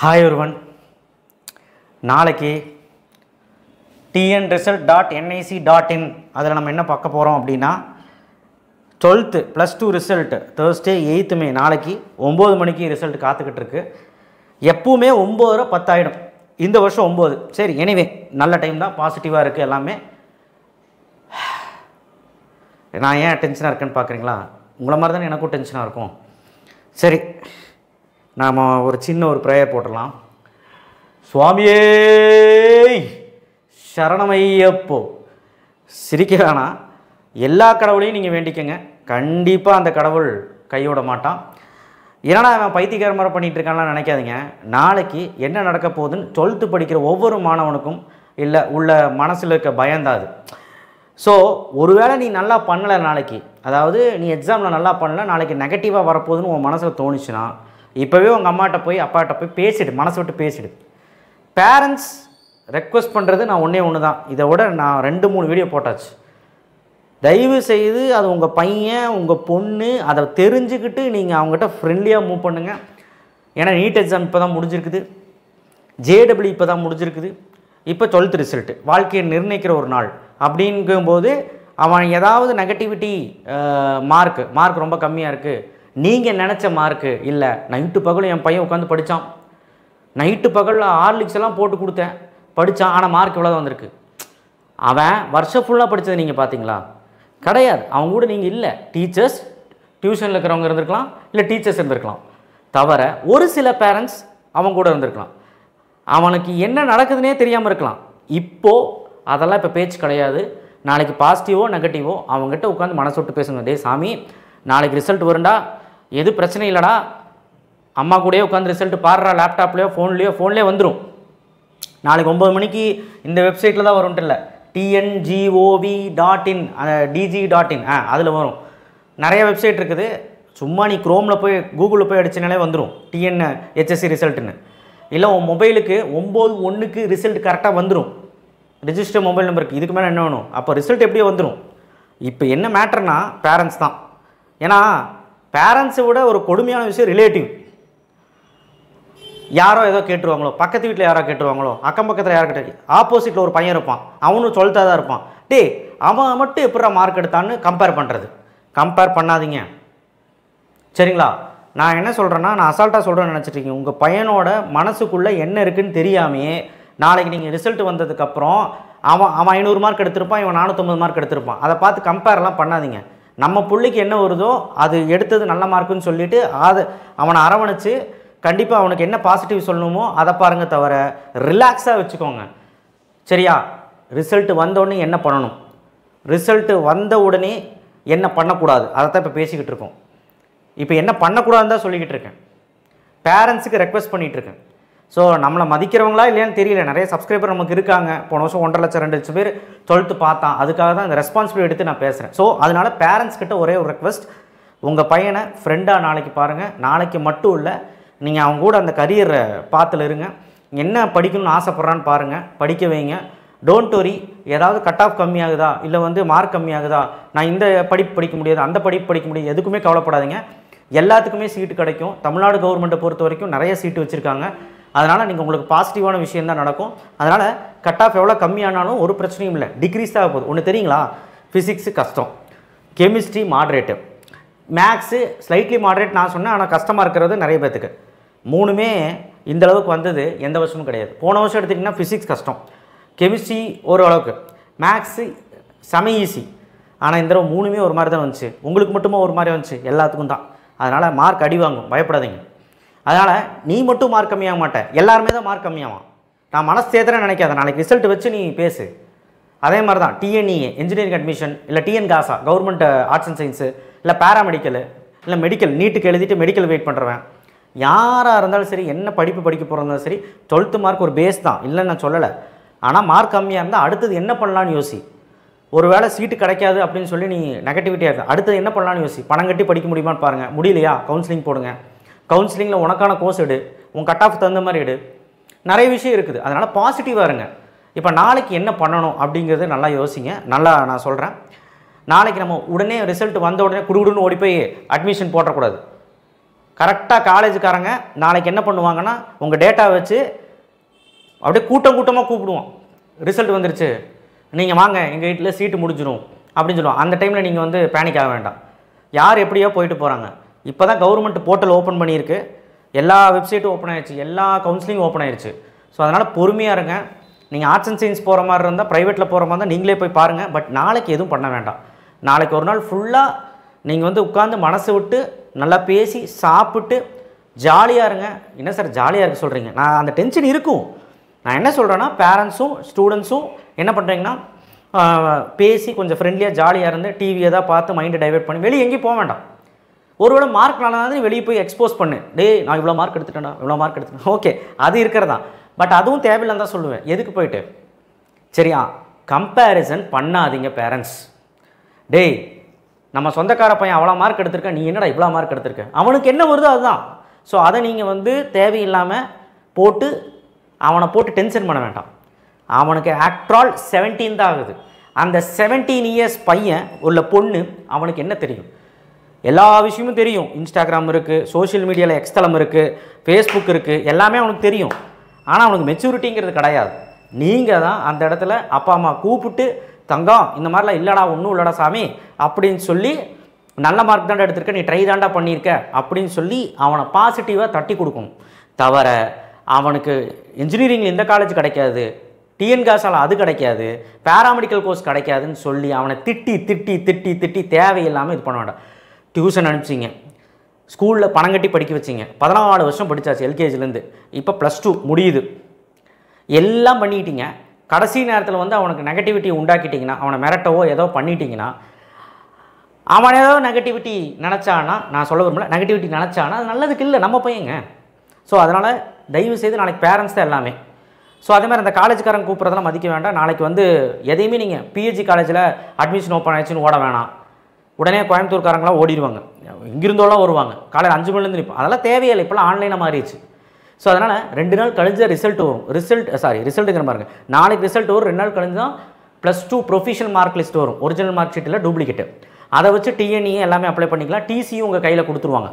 Hi everyone. நாளைக்கு tnresult.nic.in அதில் நம்ம என்ன பார்க்க போகிறோம் அப்படின்னா 12th +2 result Thursday 8th May நாளைக்கு 9 மணிக்கு ரிசல்ட் காத்துக்கிட்டு இருக்கு. எப்பவுமே 9:10 ஆகிடும். இந்த வருஷம் 9. சரி, எனிவே நல்ல டைம் தான், பாசிட்டிவாக இருக்குது எல்லாமே. நான் ஏன் டென்ஷனாக இருக்கேன்னு பார்க்குறீங்களா? உங்களை மாதிரி தானே எனக்கும் டென்ஷனாக இருக்கும். சரி, நாம் ஒரு சின்ன ஒரு ப்ரேயர் போட்டுடலாம். சுவாமியே சரணமையப்போ. சிரிக்க வேணாம், எல்லா கடவுளையும் நீங்கள் வேண்டிக்கங்க, கண்டிப்பாக அந்த கடவுள் கைவிட மாட்டான். ஏன்னா அவன் பைத்தியக்கார மாதிரி பண்ணிகிட்டு இருக்கான்லாம் நினைக்காதீங்க. நாளைக்கு என்ன நடக்க போகுதுன்னு 12th படிக்கிற ஒவ்வொரு மாணவனுக்கும் இல்லை உள்ள மனசில் இருக்க பயந்தாது. ஸோ ஒருவேளை நீ நல்லா பண்ணலை நாளைக்கு, அதாவது நீ எக்ஸாமில் நல்லா பண்ணலை, நாளைக்கு நெகட்டிவாக வரப்போகுதுன்னு உன் மனசில் தோணுச்சுன்னா இப்போவே உங்கள் அம்மாட்ட போய் அப்பாட்ட போய் பேசிடு, மனசை விட்டு பேசிடு. பேரண்ட்ஸ் ரெக்வஸ்ட் பண்ணுறது நான் ஒன்று தான், இதை விட நான் 2-3 வீடியோ போட்டாச்சு. தயவு செய்து அது உங்கள் பையன் உங்கள் பொண்ணு அதை தெரிஞ்சுக்கிட்டு நீங்கள் அவங்ககிட்ட ஃப்ரெண்ட்லியாக மூவ் பண்ணுங்கள். ஏன்னா நீட் எக்ஸாம் இப்போ தான் முடிஞ்சிருக்குது, ஜேடபிள்யூ இப்போ தான் முடிஞ்சிருக்குது, இப்போ 12th ரிசல்ட்டு வாழ்க்கையை நிர்ணயிக்கிற ஒரு நாள். அப்படிங்கும்போது அவன் ஏதாவது நெகட்டிவிட்டி மார்க் ரொம்ப கம்மியாக இருக்குது, நீங்கள் நினச்ச மார்க்கு இல்லை, நைட்டு பகலும் என் பையன் உட்காந்து படித்தான், நைட்டு பகலில் ஹார்லிக்ஸ் எல்லாம் போட்டு கொடுத்தேன் படித்தான், ஆனால் மார்க் இவ்வளோ தான் வந்திருக்கு. அவன் வருஷம் ஃபுல்லாக படித்தது நீங்கள் பார்த்தீங்களா? கிடையாது. அவங்க கூட நீங்கள் இல்லை, டீச்சர்ஸ் டியூஷனில் இருக்கிறவங்க இருந்திருக்கலாம், இல்லை டீச்சர்ஸ் இருந்திருக்கலாம், தவிர ஒரு சில பேரண்ட்ஸ் அவங்க கூட இருந்திருக்கலாம். அவனுக்கு என்ன நடக்குதுன்னே தெரியாமல் இருக்கலாம். இப்போது அதெல்லாம் இப்போ பேச்சு கிடையாது. நாளைக்கு பாசிட்டிவோ நெகட்டிவோ அவங்ககிட்ட உட்காந்து மனசு விட்டு பேசுங்க. டே சாமி, நாளைக்கு ரிசல்ட் வருண்டா, எது பிரச்சனை இல்லைடா, அம்மா கூடயே உட்காந்து ரிசல்ட் பாடுறா, லேப்டாப்லேயோ ஃபோன்லேயே வந்துடும். நாளைக்கு 9 மணிக்கு இந்த வெப்சைட்டில் தான் வரும்ட்டு இல்லை, tngov.in dg.in அதில் வரும். நிறைய வெப்சைட் இருக்குது, சும்மா நீ க்ரோமில் போய் கூகுளில் போய் அடிச்சினாலே வந்துடும் TNHSC ரிசல்ட்டுன்னு. இல்லை உன் மொபைலுக்கு 9/1க்கு ரிசல்ட் கரெக்டாக வந்துடும், ரிஜிஸ்டர் மொபைல் நம்பருக்கு. இதுக்கு மேலே என்ன வேணும்? அப்போ ரிசல்ட் எப்படியோ வந்துடும். இப்போ என்ன மேட்டர்னா பேரண்ட்ஸ் தான். ஏன்னா பேரண்ட்ஸை விட ஒரு கொடுமையான விஷயம் ரிலேட்டிவ். யாரோ ஏதோ கேட்டுருவாங்களோ, பக்கத்து வீட்டில் யாரோ கேட்டுருவாங்களோ, அக்கம் பக்கத்தில் யாரோ கேட்டு, ஆப்போசிட்டில் ஒரு பையன் இருப்பான், அவனும் 12th தான் இருப்பான், டே அவன் மட்டும் எப்படா மார்க் எடுத்தான்னு கம்பேர் பண்ணுறது. கம்பேர் பண்ணாதீங்க, சரிங்களா? நான் என்ன சொல்கிறேன்னா, நான் அசால்ட்டாக சொல்கிறேன்னு நினச்சிட்ருக்கீங்க. உங்கள் பையனோட மனசுக்குள்ளே என்ன இருக்குதுன்னு தெரியாமையே நாளைக்கு நீங்கள் ரிசல்ட் வந்ததுக்கப்புறம் அவன் 500 மார்க் எடுத்திருப்பான், இவன் 450 மார்க் எடுத்திருப்பான், அதை பார்த்து கம்பேர்லாம் பண்ணாதீங்க. நம்ம பிள்ளைக்கு என்ன வருதோ அது எடுத்தது நல்ல மார்க்குன்னு சொல்லிவிட்டு அவனை அரவணைச்சு கண்டிப்பாக அவனுக்கு என்ன பாசிட்டிவ் சொல்லணுமோ அதை பாருங்கள், தவிர ரிலாக்ஸாக வச்சுக்கோங்க, சரியா? ரிசல்ட்டு வந்தோடனே என்ன பண்ணணும், ரிசல்ட்டு வந்த உடனே என்ன பண்ணக்கூடாது, அதை தான் இப்போ பேசிக்கிட்டு இருக்கோம். இப்போ என்ன பண்ணக்கூடாதுன்னு தான் சொல்லிக்கிட்டு இருக்கேன், பேரண்ட்ஸுக்கு ரெக்வெஸ்ட் பண்ணிகிட்ருக்கேன். ஸோ நம்மளை மதிக்கிறவங்களா இல்லையான்னு தெரியல, நிறைய சப்ஸ்கிரைபர் நமக்கு இருக்காங்க. போன வருஷம் 1.5 லட்சம் 2 லட்சம் பேர் 12th பார்த்தான், அதுக்காக தான் இந்த ரெஸ்பான்சிபிலிட்டி எடுத்து நான் பேசுகிறேன். ஸோ அதனால் பேரண்ட்ஸ் கிட்ட ஒரே ஒரு ரெக்வெஸ்ட், உங்கள் பையனை ஃப்ரெண்டாக நாளைக்கு பாருங்கள். நாளைக்கு மட்டும் இல்லை, நீங்கள் அவங்க கூட அந்த கரியர் பாத்தில் இருங்க. என்ன படிக்கணும்னு ஆசைப்பட்றான்னு பாருங்கள், படிக்க வைங்க. டோன்ட் வரி, ஏதாவது கட் ஆஃப் கம்மியாகுதா இல்லை மார்க் கம்மியாகுதா, நான் இந்த படிப்பு படிக்க முடியாது அந்த படிப்பு படிக்க முடியாது, எதுக்குமே கவலைப்படாதீங்க. எல்லாத்துக்குமே சீட்டு கிடைக்கும். தமிழ்நாடு கவர்மெண்ட்டை பொறுத்த வரைக்கும் நிறைய சீட்டு வச்சுருக்காங்க. அதனால் நீங்கள் உங்களுக்கு பாசிட்டிவான விஷயம் தான் நடக்கும். அதனால் கட் ஆஃப் எவ்வளோ கம்மியானாலும் ஒரு பிரச்சனையும் இல்லை, டிக்ரீஸ் தான் போகுது. ஒன்று தெரியுங்களா, ஃபிசிக்ஸு கஷ்டம், chemistry moderate, maths slightly moderate நான் சொன்னேன், ஆனால் கஷ்டமாக இருக்கிறது நிறைய பேர்த்துக்கு. 3மே இந்த அளவுக்கு வந்தது எந்த வருஷமும் கிடையாது. போன வருஷம் எடுத்திங்கன்னா ஃபிசிக்ஸ் கஷ்டம், கெமிஸ்ட்ரி ஓரளவுக்கு, மேக்ஸு செம ஈஸி. ஆனால் இந்த தடவை 3மே ஒரு மாதிரி தான் வந்துச்சு. உங்களுக்கு மட்டுமா ஒரு மாதிரி வந்துச்சு? எல்லாத்துக்கும் தான். அதனால் மார்க் அடி வாங்கும், பயப்படாதீங்க. அதனால் நீ மட்டும் மார்க் கம்மியாக மாட்டேன், எல்லாருமே தான் மார்க் கம்மியாகும். நான் மனசு சேர்த்துறேன்னு நினைக்காத, நாளைக்கு ரிசல்ட் வச்சு நீ பேசு. அதே மாதிரி தான் TNEA இன்ஜினியரிங் அட்மிஷன், இல்லை TNGASA government arts and science, இல்லை பேராமெடிக்கலு, இல்லை மெடிக்கல் நீட்டுக்கு எழுதிட்டு மெடிக்கல் வெயிட் பண்ணுறவன், யாராக இருந்தாலும் சரி, என்ன படிப்பு படிக்க போகிறதாலும் சரி, 12th மார்க் ஒரு பேஸ் தான், இல்லைன்னு நான் சொல்லலை. ஆனால் மார்க் கம்மியாக இருந்தால் அடுத்தது என்ன பண்ணலான்னு யோசி. ஒரு வேளை சீட்டு கிடைக்காது அப்படின்னு சொல்லி நீ நெகட்டிவிட்டியாக இருக்க, அடுத்தது என்ன பண்ணலான்னு யோசி. பணம் கட்டி படிக்க முடியுமான்னு பாருங்கள், முடியலையா கவுன்சிலிங் போடுங்க, கவுன்சிலிங்கில் உனக்கான கோர்ஸ் எடு, உன் கட் ஆஃப் தகுந்த மாதிரி எடு, நிறைய விஷயம் இருக்குது. அதனால் பாசிட்டிவாக இருங்க. இப்போ நாளைக்கு என்ன பண்ணணும் அப்படிங்கிறது நல்லா யோசிங்க. நல்லா நான் சொல்கிறேன், நாளைக்கு நம்ம உடனே ரிசல்ட் வந்த உடனே குடுகுடுன்னு ஓடி போய் அட்மிஷன் போட்டக்கூடாது. கரெக்டாக காலேஜுக்காரங்க நாளைக்கு என்ன பண்ணுவாங்கன்னா உங்கள் டேட்டா வச்சு அப்படியே கூட்டம் கூட்டமாக கூப்பிடுவோம். ரிசல்ட் வந்துருச்சு, நீங்கள் வாங்க எங்கள் வீட்டில் சீட்டு முடிஞ்சிடும் அப்படின்னு சொல்லுவோம். அந்த டைமில் நீங்கள் வந்து பேனிக் ஆக வேண்டாம். யார் எப்படியோ போயிட்டு போகிறாங்க. இப்போ தான் கவர்மெண்ட் போர்ட்டல் ஓப்பன் பண்ணியிருக்கு, எல்லா வெப்சைட்டும் ஓப்பன் ஆயிடுச்சு, எல்லா கவுன்சிலிங்கும் ஓப்பன் ஆயிடுச்சு. ஸோ அதனால் பொறுமையாக இருங்க. நீங்கள் ஆர்ட்ஸ் அண்ட் சயின்ஸ் போகிற மாதிரி இருந்தால், ப்ரைவேட்டில் போகிற மாதிரி இருந்தால் நீங்களே போய் பாருங்கள். பட் நாளைக்கு எதுவும் பண்ண வேண்டாம். நாளைக்கு ஒரு நாள் ஃபுல்லாக நீங்கள் வந்து உட்காந்து மனசு விட்டு நல்லா பேசி சாப்பிட்டு ஜாலியாக இருங்க. என்ன சார் ஜாலியாக இருக்க சொல்கிறீங்க? நான் அந்த டென்ஷன் இருக்கும். நான் என்ன சொல்கிறேன்னா, பேரண்ட்ஸும் ஸ்டூடெண்ட்ஸும் என்ன பண்ணுறீங்கன்னா, பேசி கொஞ்சம் ஃப்ரெண்ட்லியாக ஜாலியாக இருந்து டிவி எதாவது பார்த்து மைண்டை டைவெர்ட் பண்ணி வெளியே எங்கேயும் போக வேண்டாம். ஒருவேளை மார்க் நல்லா வெளியே போய் எக்ஸ்போஸ் பண்ணு, நான் இவ்வளோ மார்க் எடுத்துட்டேன்டா, இவ்வளோ மார்க் எடுத்துட்டேன், ஓகே அது இருக்கிறதான். பட் அதுவும் தேவையில்லைன்னு தான் சொல்லுவேன். எதுக்கு போயிட்டு சரியா கம்பேரிசன் பண்ணாதீங்க பேரண்ட்ஸ். நம்ம சொந்தக்கார பையன் அவ்வளோ மார்க் எடுத்திருக்க, நீ என்னடா இவ்வளோ மார்க் எடுத்திருக்க, அவனுக்கு என்ன வருதோ அதுதான். ஸோ அதை நீங்கள் வந்து தேவையில்லாமல் போட்டு அவனை போட்டு டென்ஷன் பண்ண வேண்டாம். அவனுக்கு ஆக்ட்ரால் 17 தான் ஆகுது. அந்த 17 இயர்ஸ் பையன் உள்ள பொண்ணு அவனுக்கு என்ன தெரியும்? எல்லா விஷயமும் தெரியும். இன்ஸ்டாகிராம் இருக்குது, சோஷியல் மீடியாவில் எக்ஸ்தலம் இருக்குது, ஃபேஸ்புக் இருக்குது, எல்லாமே அவனுக்கு தெரியும். ஆனால் அவனுக்கு மெச்சூரிட்டிங்கிறது கிடையாது. நீங்கள் தான் அந்த இடத்துல அப்பா அம்மா கூப்பிட்டு, தங்கம் இந்த மாதிரிலாம் இல்லைடா, ஒன்றும் இல்லைடா சாமி அப்படின்னு சொல்லி, நல்ல மார்க் தாண்டா எடுத்திருக்க, நீ ட்ரை தாண்டா பண்ணியிருக்க அப்படின்னு சொல்லி அவனை பாசிட்டிவாக தட்டி கொடுக்கணும். தவிர அவனுக்கு இன்ஜினியரிங்கில் இந்த காலேஜ் கிடைக்காது, டிஎன்காசால் அது கிடைக்காது, பேராமெடிக்கல் கோர்ஸ் கிடைக்காதுன்னு சொல்லி அவனை திட்டி திட்டி திட்டி திட்டி தேவையில்லாமல் இது பண்ண வேண்டாம். டியூஷன் அனுப்பிச்சிங்க, ஸ்கூலில் பணம் கட்டி படிக்க வச்சிங்க, 14 வருஷம் படித்தாச்சு எல்கேஜிலேருந்து, இப்போ +2 முடியுது, எல்லாம் பண்ணிக்கிட்டீங்க. கடைசி நேரத்தில் வந்து அவனுக்கு நெகட்டிவிட்டி உண்டாக்கிட்டிங்கன்னா, அவனை மிரட்டவோ ஏதோ பண்ணிட்டீங்கன்னா, அவன் ஏதோ நெகட்டிவிட்டி நினச்சானா, நான் சொல்ல விரும்பல, நெகட்டிவிட்டி நினச்சானா அது நல்லதுக்கு இல்லை, நம்ம பையங்க. ஸோ அதனால் தயவு செய்து நாளைக்கு பேரண்ட்ஸ் தான் எல்லாமே. ஸோ அதே மாதிரி அந்த காலேஜுக்காரங்க கூப்பிட்றதெல்லாம் மதிக்க வேண்டாம். நாளைக்கு வந்து எதையுமே நீங்கள் பிஹெச்சி காலேஜில் அட்மிஷன் ஓப்பன் ஆயிடுச்சுன்னு ஓட வேணாம். உடனே கோயம்புத்தூர்காரங்களாம் ஓடிடுவாங்க, இங்கிருந்தோலாம் வருவாங்க, காலையில் 5 மணிலேருந்து நிற்போம். அதெல்லாம் தேவையில்லை, இப்போலாம் ஆன்லைனாக மாறிடுச்சு. ஸோ அதனால் 2 நாள் கழிஞ்ச ரிசல்ட் வரும். ரிசல்ட்டுங்கிற பாருங்க, நாளைக்கு ரிசல்ட் வரும், 2 நாள் கழிஞ்சு தான் +2 ப்ரொஃபஷனல் மார்க் லிஸ்ட் வரும். ஒரிஜினல் மார்க் ஷீட்டில் டூப்ளிகேட்டு. அதை வச்சு டிஎன்இ எல்லாமே அப்ளை பண்ணிக்கலாம். டிசியும் உங்கள் கையில் கொடுத்துருவாங்க.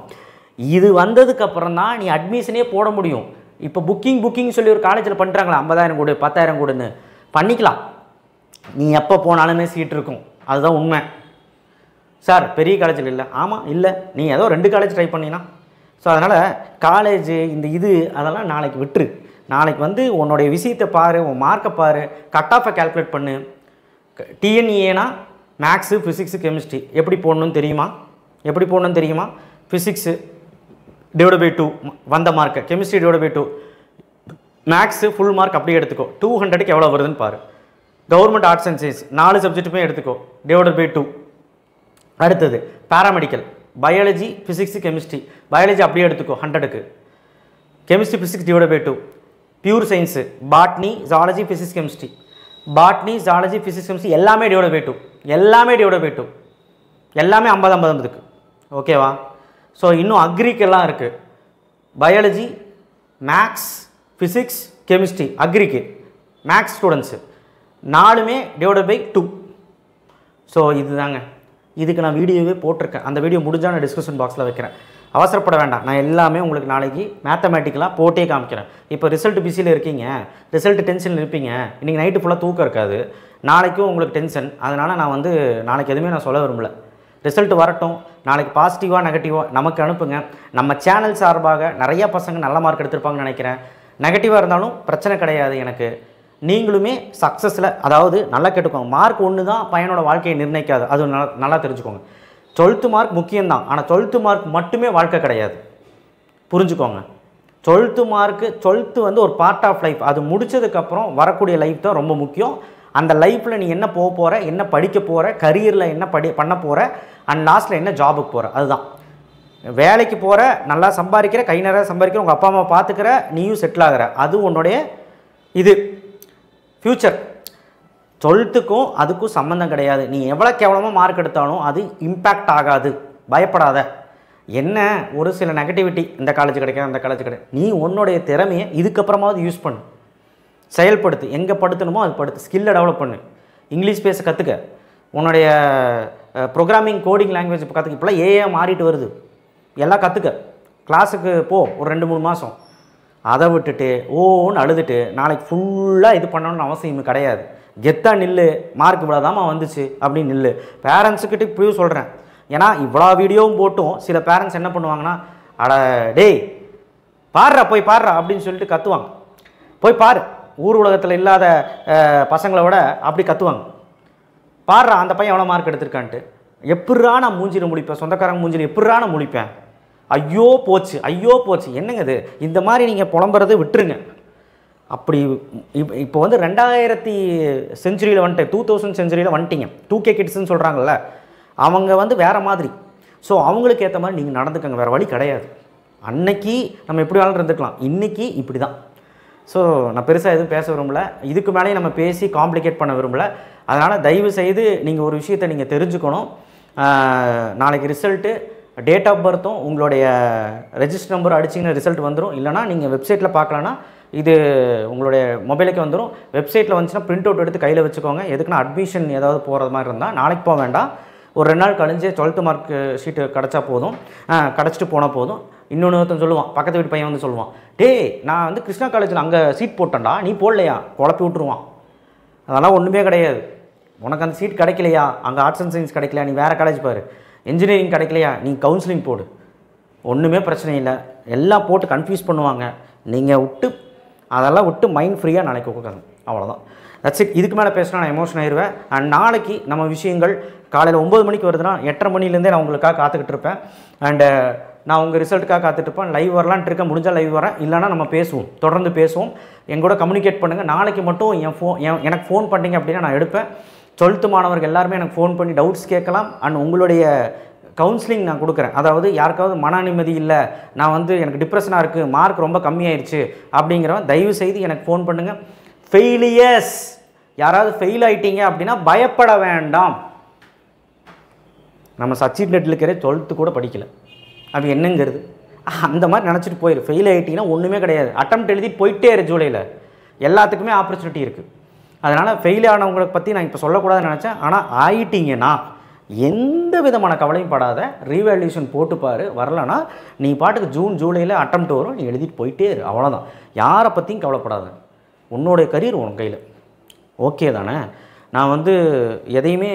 இது வந்ததுக்கப்புறம் தான் நீ அட்மிஷனே போட முடியும். இப்போ புக்கிங் சொல்லி ஒரு காலேஜில் பண்ணுறாங்களா, 50,000 கொடு 10,000 கொடுன்னு பண்ணிக்கலாம். நீ எப்போ போனாலுமே சீட் இருக்கும், அதுதான் உண்மை. சார் பெரிய காலேஜில் இல்லை, ஆமாம் இல்லை, நீ ஏதோ 2 காலேஜ் ட்ரை பண்ணினா. ஸோ அதனால் காலேஜு இந்த இது அதெல்லாம் நாளைக்கு விட்டுரு. நாளைக்கு வந்து உன்னுடைய விஷயத்தை பாரு, உன் மார்க்கை பாரு, கட் ஆஃபை கால்குலேட் பண்ணு. டிஎன்இஏனா மேக்ஸு, ஃபிசிக்ஸு, கெமிஸ்ட்ரி எப்படி போடணும்னு தெரியுமா? ஃபிசிக்ஸு /2 வந்த mark, chemistry /2, maths full mark அப்படியே எடுத்துக்கோ, 200க்கு எவ்வளோ வருதுன்னு பாரு. கவர்மெண்ட் ஆர்ட்ஸ் அண்ட் சயின்ஸ் 4 சப்ஜெக்ட்டுமே எடுத்துக்கோ, /2. அடுத்தது paramedical, biology, physics, chemistry. Biology அப்படியே எடுத்துக்கோ 100க்கு, chemistry, physics /2. Pure science botany, zoology, physics, chemistry. Botany, zoology, physics, chemistry எல்லாமே /2, எல்லாமே /2, எல்லாமே 50-50க்கு. ஓகேவா? ஸோ இன்னும் அக்ரிக்கெல்லாம் இருக்குது. பயாலஜி, மேக்ஸ், ஃபிசிக்ஸ், கெமிஸ்ட்ரி, அக்ரிக்கு மேக்ஸ் ஸ்டூடெண்ட்ஸு 4மே /2. ஸோ இதுதாங்க, இதுக்கு நான் வீடியோவே போட்டிருக்கேன். அந்த வீடியோ முடிஞ்சால் நான் டிஸ்கிரிப்ஷன் பாக்ஸில் வைக்கிறேன். அவசரப்பட வேண்டாம், நான் எல்லாமே உங்களுக்கு நாளைக்கு மேத்தமேட்டிக்கலாக போட்டே காமிக்கிறேன். இப்போ ரிசல்ட் பிஸியில் இருக்கீங்க, ரிசல்ட் டென்ஷனில் இருப்பீங்க, இன்றைக்கி நைட்டு ஃபுல்லாக தூக்கம் இருக்காது, நாளைக்கும் உங்களுக்கு டென்ஷன். அதனால் நான் வந்து நாளைக்கு எதுவுமே நான் சொல்ல விரும்பல. ரிசல்ட் வரட்டும், நாளைக்கு பாசிட்டிவாக நெகட்டிவாக நமக்கு அனுப்புங்க. நம்ம சேனல் சார்பாக நிறையா பசங்க நல்ல மார்க் எடுத்திருப்பாங்கன்னு நினைக்கிறேன். நெகட்டிவாக இருந்தாலும் பிரச்சனை கிடையாது எனக்கு. நீங்களுமே சக்ஸஸில், அதாவது நல்லா கேட்டுக்கோங்க, மார்க் ஒன்று தான் பையனோட வாழ்க்கையை நிர்ணயிக்காது, அது நல்லா தெரிஞ்சுக்கோங்க. 12th மார்க் முக்கியம்தான், ஆனால் 12th மார்க் மட்டுமே வாழ்க்கை கிடையாது, புரிஞ்சுக்கோங்க. 12th மார்க்கு 12th வந்து ஒரு பார்ட் ஆஃப் லைஃப். அது முடித்ததுக்கப்புறம் வரக்கூடிய லைஃப் தான் ரொம்ப முக்கியம். அந்த லைஃப்பில் நீ என்ன போக போகிற, என்ன படிக்க போகிற, கரியரில் என்ன பண்ண போகிற, அண்ட் லாஸ்ட்டில் என்ன ஜாபுக்கு போகிற, அதுதான். வேலைக்கு போகிற, நல்லா சம்பாதிக்கிற, கை நிறைய சம்பாதிக்கிற, உங்கள் அப்பா அம்மா பார்த்துக்கிற, நீயும் செட்டில் ஆகிற, அது உன்னுடைய இது ஃப்யூச்சர். 12க்கும் அதுக்கும் சம்மந்தம் கிடையாது. நீ எவ்வளோ கேவலமாக மார்க் எடுத்தாலும் அது இம்பேக்ட் ஆகாது, பயப்படாத. என்ன ஒரு சில நெகட்டிவிட்டி, இந்த காலேஜ் கிடைக்காது, அந்த காலேஜ் கிடையாது, நீ உன்னுடைய திறமையை இதுக்கப்புறமாவது யூஸ் பண்ணு, செயல்படுத்து. எங்கே படுத்தணுமோ அது படுத்து, ஸ்கில்லை டெவலப் பண்ணு, இங்கிலீஷ் பேச கற்றுக்க, உன்னுடைய ப்ரோக்ராமிங் கோடிங் லாங்குவேஜ் இப்போ கற்றுக்க. இப்போலாம் ஏஏ மாறிட்டு வருது, எல்லாம் கற்றுக்க. கிளாஸுக்கு போ ஒரு 2-3 மாதம். அதை விட்டுட்டு ஓன்னு அழுதுட்டு நாளைக்கு ஃபுல்லாக இது பண்ணணும்னு அவசியம் கிடையாது. கெத்தா நில்லு, மார்க் இவ்வளோதாம்மா வந்துச்சு அப்படின்னு நில்லு. பேரண்ட்ஸுக்கிட்ட இப்படியும் சொல்கிறேன். ஏன்னா இவ்வளோ வீடியோவும் போட்டும் சில பேரண்ட்ஸ் என்ன பண்ணுவாங்கன்னா, அட டேய் பாடுறா போய் பாடுறா அப்படின்னு சொல்லிட்டு கத்துவாங்க. போய் பாரு, ஊர் உலகத்தில் இல்லாத பசங்களை விட அப்படி கத்துவாங்க. பாடுறா அந்த பையன் எவ்வளோ மார்க் எடுத்திருக்கான்ட்டு. எப்பட்றா நான் மூஞ்சியில் முழிப்பேன், சொந்தக்காரங்க மூஞ்சியில் எப்பட்றா நான் முழிப்பேன். ஐயோ போச்சு ஐயோ போச்சு. என்னங்க இது, இந்த மாதிரி நீங்கள் புலம்புறதை விட்டுருங்க. அப்படி இப்போ வந்து 2000 செஞ்சுரியில் வந்துட்டு 2000 செஞ்சுரியில் வந்துட்டீங்க. 2K கிட்ஸ்ன்னு சொல்கிறாங்கல்ல, அவங்க வந்து வேறு மாதிரி. ஸோ அவங்களுக்கு ஏற்ற மாதிரி நீங்கள் நடந்துக்கங்க, வேறு வழி கிடையாது. அன்னைக்கு நம்ம எப்படி வேணாலும் இருந்துக்கலாம், இன்றைக்கி இப்படி தான். ஸோ நான் பெருசாக எதுவும் பேச விரும்பலை, இதுக்கு மேலேயும் நம்ம பேசி காம்ப்ளிகேட் பண்ண விரும்பலை. அதனால் தயவு செய்து நீங்கள் ஒரு விஷயத்தை நீங்கள் தெரிஞ்சுக்கணும். நாளைக்கு ரிசல்ட்டு டேட் ஆஃப் பர்த்தும் உங்களுடைய ரெஜிஸ்டர் நம்பர் அடிச்சிங்கன்னா ரிசல்ட் வந்துடும். இல்லைனா நீங்கள் வெப்சைட்டில் பார்க்கலன்னா இது உங்களுடைய மொபைலுக்கு வந்துடும். வெப்சைட்டில் வந்துச்சுன்னா பிரிண்ட் அவுட் எடுத்து கையில் வச்சுக்கோங்க. எதுக்குன்னா அட்மிஷன் ஏதாவது போகிறது மாதிரி இருந்தால் நாளைக்கு போக வேண்டாம், ஒரு 2 நாள் கழிஞ்சு 12th மார்க் ஷீட்டு கிடச்சா போதும், கிடச்சிட்டு போனால் போதும். இன்னொருத்தன் சொல்லுவான், பக்கத்து வீட்டு பையன் வந்து சொல்லுவான், டேய் நான் வந்து கிருஷ்ணா காலேஜில் அங்கே சீட் போட்டேன்டா, நீ போடலையா, குழப்பி விட்டுருவான். அதெல்லாம் ஒன்றுமே கிடையாது. உனக்கு அந்த சீட் கிடைக்கலையா, அங்கே ஆர்ட்ஸ் அண்ட் சயின்ஸ் கிடைக்கலையா, நீ வேறு காலேஜ் பாரு. என்ஜினியரிங் கிடைக்கலையா, நீ கவுன்சிலிங் போடு. ஒன்றுமே பிரச்சனை இல்லை. எல்லாம் போட்டு கன்ஃபியூஸ் பண்ணுவாங்க. நீங்கள் அதெல்லாம் விட்டு மைண்ட் ஃப்ரீயாக நாளைக்கு உட்காந்து, அவ்வளோதான். That's it. இதுக்கு மேலே பேசினா நான் எமோஷன் ஆயிடுவேன். அண்ட் நாளைக்கு நம்ம விஷயங்கள் காலையில் 9 மணிக்கு வருதுன்னா 8:30 மணிலேருந்தே நான் உங்களுக்காக காத்துக்கிட்டு இருப்பேன். அண்டு நான் உங்கள் ரிசல்ட்டுக்காக காத்துட்ருப்பேன். லைவ் வரலான்ட்டு இருக்கேன், முடிஞ்சால் லைவ் வரேன், இல்லைனா நம்ம பேசுவோம், தொடர்ந்து பேசுவோம். எங்கூட கம்யூனிகேட் பண்ணுங்கள். நாளைக்கு மட்டும் எனக்கு ஃபோன் பண்ணிங்க அப்படின்னா நான் எடுப்பேன். 12th மாணவர்கள் எல்லாருமே எனக்கு ஃபோன் பண்ணி டவுட்ஸ் கேட்கலாம். அண்ட் உங்களுடைய கவுன்சிலிங் நான் கொடுக்குறேன். அதாவது யாருக்காவது மன நிம்மதி இல்லை, நான் வந்து எனக்கு டிப்ரெஷனாக இருக்குது, மார்க் ரொம்ப கம்மியாயிடுச்சு அப்படிங்கிறவன் தயவு செய்து எனக்கு ஃபோன் பண்ணுங்கள். ஃபெயிலியர்ஸ் யாராவது ஃபெயில் ஆகிட்டீங்க அப்படின்னா பயப்பட வேண்டாம். நம்ம சச்சின் டெண்டுல்கரே 12th கூட படிக்கலை, அது என்னங்கிறது அந்த மாதிரி நினச்சிட்டு போயிரு. ஃபெயில் ஆகிட்டிங்கன்னா ஒன்றுமே கிடையாது. அட்டெம்ப்ட் எழுதி போயிட்டே இரு. ஜூலையில் எல்லாத்துக்குமே ஆப்பர்ச்சுனிட்டி இருக்குது. அதனால் ஃபெயில் ஆனவங்களை பற்றி நான் இப்போ சொல்லக்கூடாதுன்னு நினச்சேன். ஆனால் ஆகிட்டீங்கன்னா எந்த விதமான கவலையும் படாத, ரீவேல்யூஷன் போட்டுப்பார். வரலன்னா நீ பாட்டுக்கு ஜூலையில் அட்டெம்ப்ட் வரும், நீ எழுதிட்டு போயிட்டே இரு, அவ்வளோதான். யாரை பற்றியும் கவலைப்படாத. உன்னோடைய கரியர் உன் கையில். ஓகே தானே? நான் வந்து எதையுமே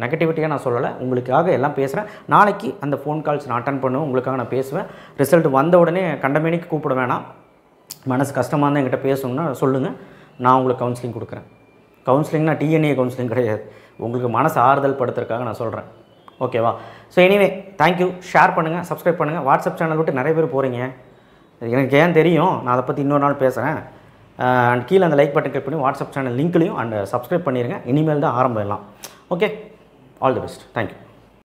நெகட்டிவிட்டியாக நான் சொல்லலை, உங்களுக்காக எல்லாம் பேசுகிறேன். நாளைக்கு அந்த ஃபோன் கால்ஸ் நான் அட்டன் பண்ணுவேன், உங்களுக்காக நான் பேசுவேன். ரிசல்ட் வந்த உடனே கண்டமேனிக்கு கூப்பிட வேணாம். மனசு கஷ்டமாக இருந்தால் என்கிட்ட பேசணுன்னா சொல்லுங்கள், நான் உங்களுக்கு கவுன்சிலிங் கொடுக்குறேன். கவுன்சிலிங்னா டிஎன்ஏ கவுன்சிலிங் கிடையாது, உங்களுக்கு மனசு ஆறுதல் படுத்துறதுக்காக நான் சொல்கிறேன். ஓகேவா? So anyway thank you. ஷேர் பண்ணுங்கள், சப்ஸ்கிரைப் பண்ணுங்கள். வாட்ஸ்அப் சேனல் விட்டு நிறைய பேர் போகிறீங்க, எனக்கு ஏன் தெரியும். நான் அதை பற்றி இன்னொரு நாள் பேசுகிறேன். அண்ட் கீழே அந்த லைக் பட்டன் கிளிக் பண்ணி வாட்ஸ்அப் சேனல் லிங்க்லையும் அண்ட் சப்ஸ்கிரைப் பண்ணிடுங்க. இனிமேல் தான் ஆரம்பம் எல்லாம். Okay, all the best. Thank you.